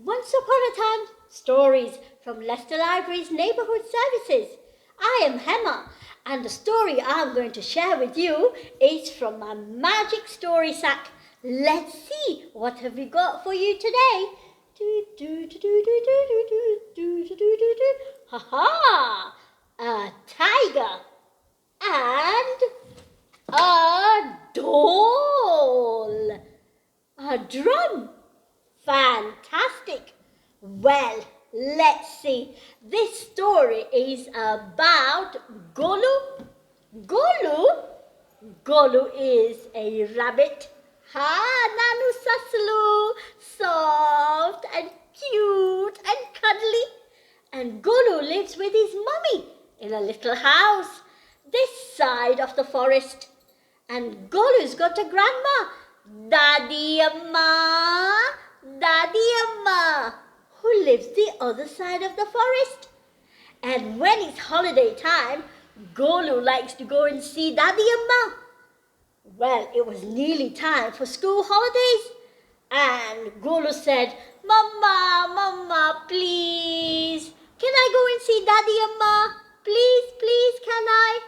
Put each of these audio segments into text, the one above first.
Once upon a time, stories from Leicester Library's Neighbourhood Services. I am Hema, and the story I'm going to share with you is from my magic story sack. Let's see, what have we got for you today? Ha ha! A tiger and a doll, a drum. Fantastic! Well, let's see. This story is about Galloo. Galloo is a rabbit. Nanu Saslu, soft and cute and cuddly. And Galloo lives with his mummy in a little house this side of the forest. And Galloo's got a grandma, Daddy Amma, who lives the other side of the forest. And when it's holiday time, Galloo likes to go and see Daddy Amma. Well, it was nearly time for school holidays, and Galloo said, Mama, please, can I go and see Daddy Amma? Please, can I?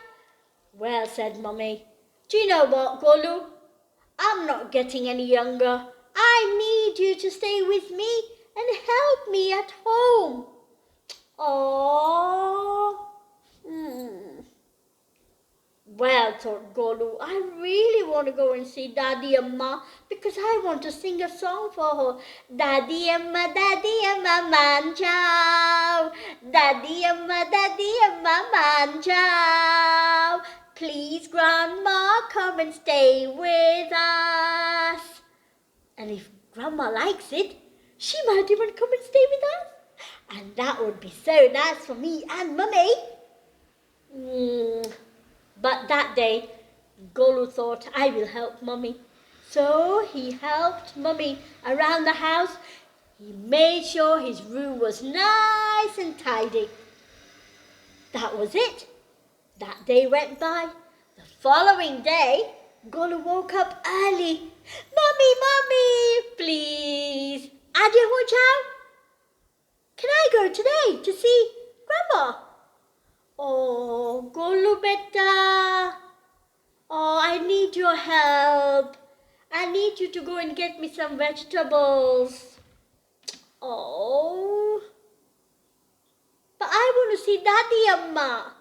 Well, said Mummy, do you know what, Galloo? I'm not getting any younger. I need you to stay with me and help me at home. Oh. Well, thought Galloo, I really want to go and see Daddy Amma because I want to sing a song for her. Daddy Amma, man ciao. Daddy Amma, man ciao. Please, Grandma, come and stay with us. And if Grandma likes it, she might even come and stay with us. And that would be so nice for me and Mummy. But that day, Galloo thought, I will help Mummy. So he helped Mummy around the house. He made sure his room was nice and tidy. That was it. That day went by. The following day, Galloo woke up early. Mummy, please. Adya ho jao? Can I go today to see Grandma? Oh, Galloo beta. Oh, I need your help. I need you to go and get me some vegetables. Oh. But I want to see Daddy Amma.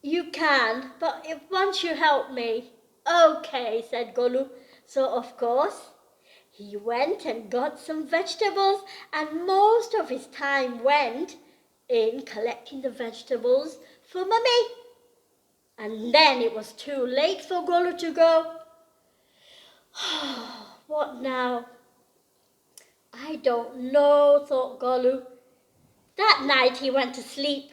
You can, but once you help me. Okay, said Galloo. So, of course, he went and got some vegetables, and most of his time went in collecting the vegetables for Mummy. And then it was too late for Galloo to go. What now? I don't know, thought Galloo. That night he went to sleep.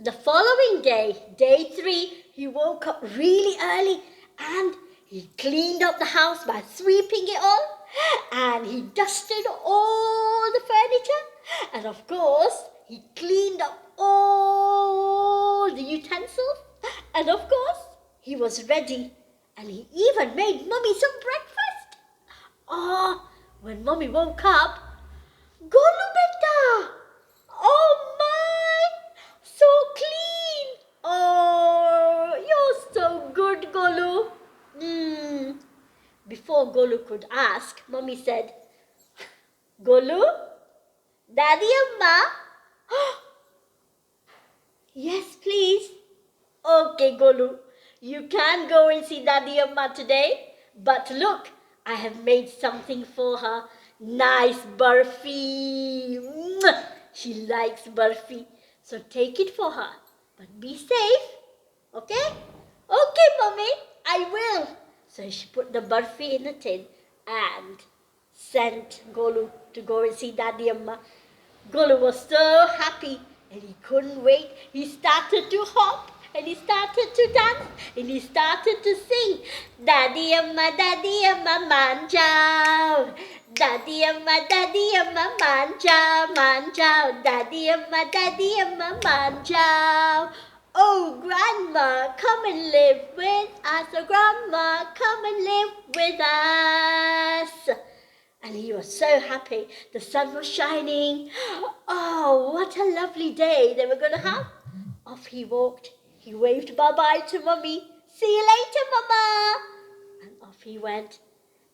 The following day, day 3, he woke up really early and he cleaned up the house by sweeping it all, and he dusted all the furniture, and of course he cleaned up all the utensils, and of course he was ready, and he even made Mummy some breakfast. When Mummy woke up, Galloo beta! Oh my! So clean! Oh, you're so good, Galloo. Before Galloo could ask, Mummy said, Galloo? Daddy Amma? Yes, please. Okay, Galloo, you can go and see Daddy Amma today. But look, I have made something for her. Nice burfi. She likes burfi. So take it for her. But be safe. Okay? Okay, Mummy, I will. So she put the burfi in a tin and sent Galloo to go and see Daddy Amma. Galloo was so happy and he couldn't wait. He started to hop and he started to dance and he started to sing. Daddy Amma, man ciao. Daddy Amma, man ciao. Daddy Amma, man ciao. Oh, Grandma, come and live with us. Oh, Grandma, come and live with us. And he was so happy. The sun was shining. Oh, what a lovely day they were going to have. Off he walked. He waved bye-bye to Mummy. See you later, Mama. And off he went.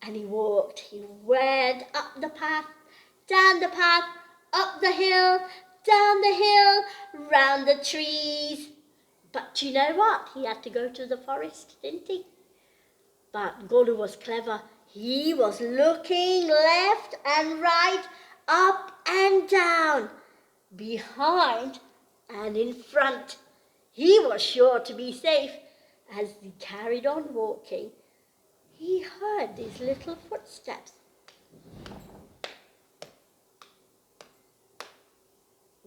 And he walked. He went up the path, down the path, up the hill, down the hill, round the trees. But you know what? He had to go to the forest, didn't he? But Galloo was clever. He was looking left and right, up and down, behind and in front. He was sure to be safe. As he carried on walking, he heard these little footsteps.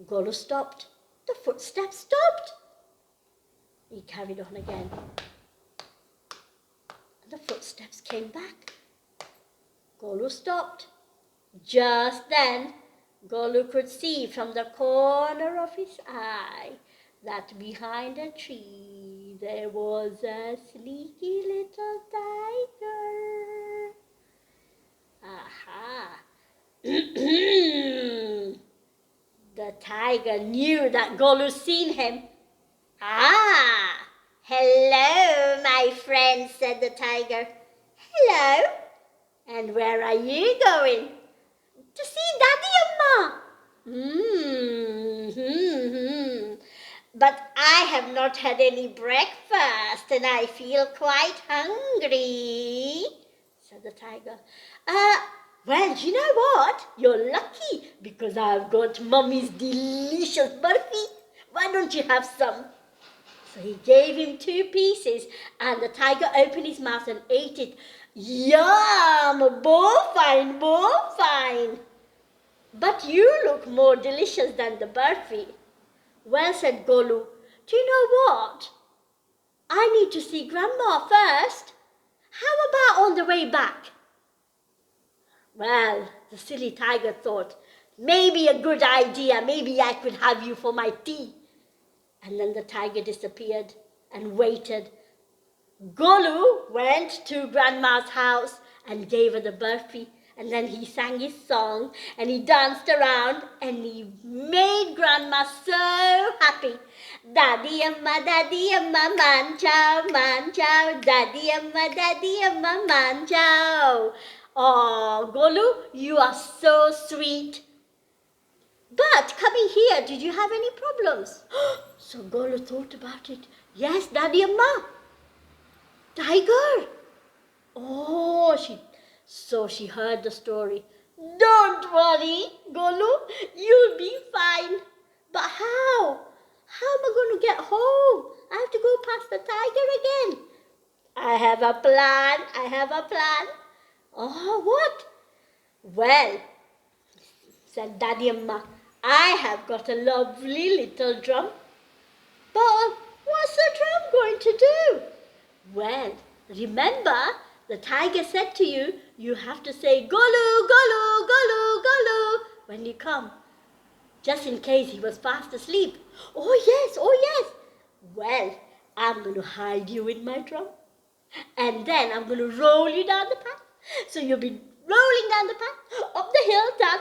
Galloo stopped. The footsteps stopped. He carried on again. The footsteps came back. Galloo stopped. Just then, Galloo could see from the corner of his eye that behind a tree there was a sneaky little tiger. Aha! The tiger knew that Galloo seen him. Ah! Hello, my friend, said the tiger. Hello. And where are you going? To see Daddy Amma. But I have not had any breakfast and I feel quite hungry, said the tiger. Well, you know what? You're lucky because I've got Mummy's delicious burfi. Why don't you have some? So he gave him 2 pieces and the tiger opened his mouth and ate it. Yum! More fine, more fine. But you look more delicious than the burfi. Well, said Galloo, do you know what? I need to see Grandma first. How about on the way back? Well, the silly tiger thought, maybe a good idea. Maybe I could have you for my tea. And then the tiger disappeared and waited. Galloo went to Grandma's house and gave her the burfi. And then he sang his song and he danced around and he made Grandma so happy. Daddy Amma, man chow, Daddy Amma, man chow. Oh, Galloo, you are so sweet. But coming here, did you have any problems? So Galloo thought about it. Yes, Daddy Amma. Tiger. Oh, she heard the story. Don't worry, Galloo, you'll be fine. But how? How am I going to get home? I have to go past the tiger again. I have a plan. Oh, what? Well, said Daddy Amma, I have got a lovely little drum. But what's the drum going to do? Well, remember, the tiger said to you, you have to say, Galloo, Galloo, Galloo, Galloo, when you come. Just in case he was fast asleep. Oh yes. Well, I'm going to hide you in my drum. And then I'm going to roll you down the path. So you'll be rolling down the path, up the hill, down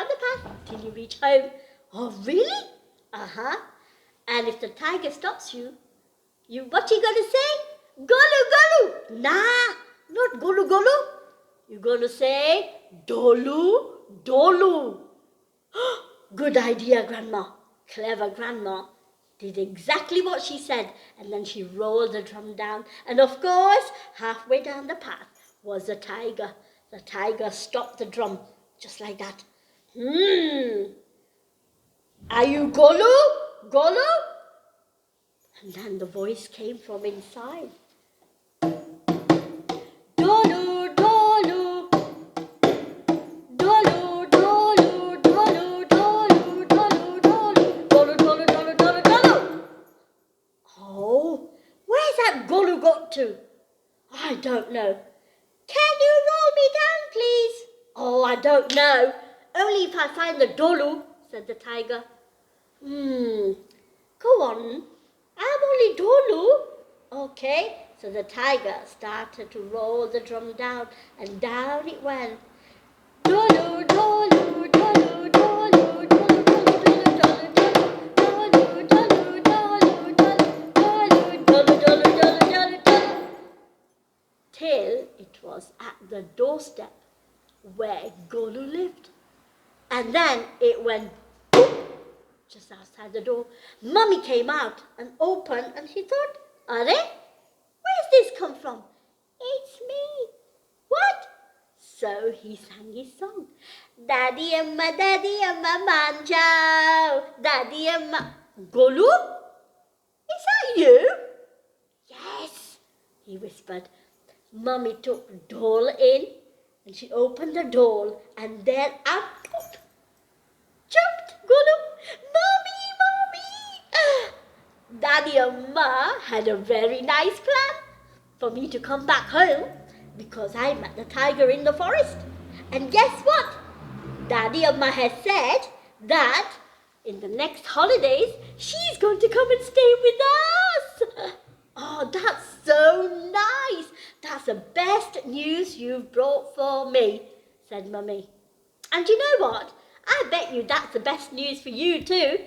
the path, till you reach home. Oh, really? And if the tiger stops you, what you going to say? Galloo, Galloo. Nah, not Galloo, Galloo. You're going to say, Dolu, Dolu. Good idea, Grandma. Clever Grandma did exactly what she said, and then she rolled the drum down. And of course, halfway down the path was the tiger. The tiger stopped the drum, just like that. Are you Galloo? Galloo? And then the voice came from inside. Dolu, Dolu. Dolu, Dolu, Dolu, Dolu, Dolu, Dolu. Dolu, Dolu, Dolu, Dolu, Dolu. Oh, where's that Galloo got to? I don't know. Can you roll me down, please? Oh, I don't know. Only if I find the Dolu, said the tiger. Go on. I'm only Dolu. Okay, so the tiger started to roll the drum down, and down it went. doorstep where Galloo lived. And then it went boom just outside the door. Mummy came out and opened, and she thought, "Are where's this come from?" "It's me." "What?" So he sang his song. Daddy Amma manjao. Daddy Amma. "Galloo, is that you?" "Yes," he whispered. Mummy took the doll in, and she opened the doll, and then up jumped Galloo. "Mommy, Mommy!" Daddy Amma had a very nice plan for me to come back home because I met the tiger in the forest. And guess what? Daddy Amma has said that in the next holidays, she's going to come and stay with us. Oh, that's so nice. That's the best news you've brought for me, said Mummy. And you know what? I bet you that's the best news for you too.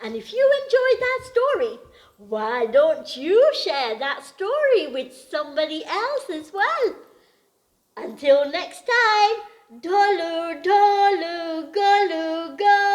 And if you enjoyed that story, why don't you share that story with somebody else as well? Until next time, Galloo, Galloo, Galloo, Galloo.